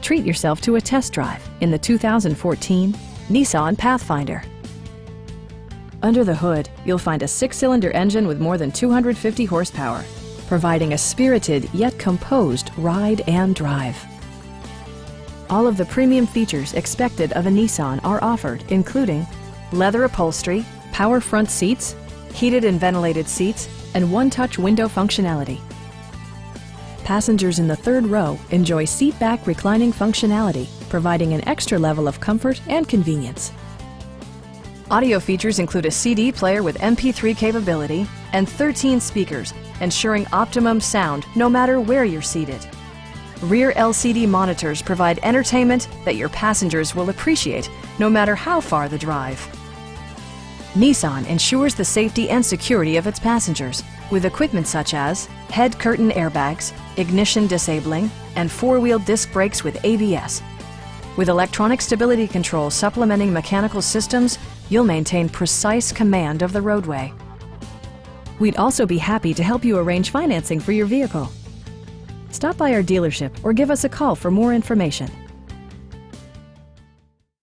Treat yourself to a test drive in the 2014 Nissan Pathfinder. Under the hood, you'll find a 6-cylinder engine with more than 250 horsepower, providing a spirited yet composed ride and drive. All of the premium features expected of a Nissan are offered, including leather upholstery, power front seats, heated and ventilated seats, and one-touch window functionality. Passengers in the third row enjoy seat-back reclining functionality, providing an extra level of comfort and convenience. Audio features include a CD player with MP3 capability and 13 speakers, ensuring optimum sound no matter where you're seated. Rear LCD monitors provide entertainment that your passengers will appreciate no matter how far the drive. Nissan ensures the safety and security of its passengers with equipment such as head curtain airbags, ignition disabling, and 4-wheel disc brakes with ABS. With electronic stability control supplementing mechanical systems, you'll maintain precise command of the roadway. We'd also be happy to help you arrange financing for your vehicle. Stop by our dealership or give us a call for more information.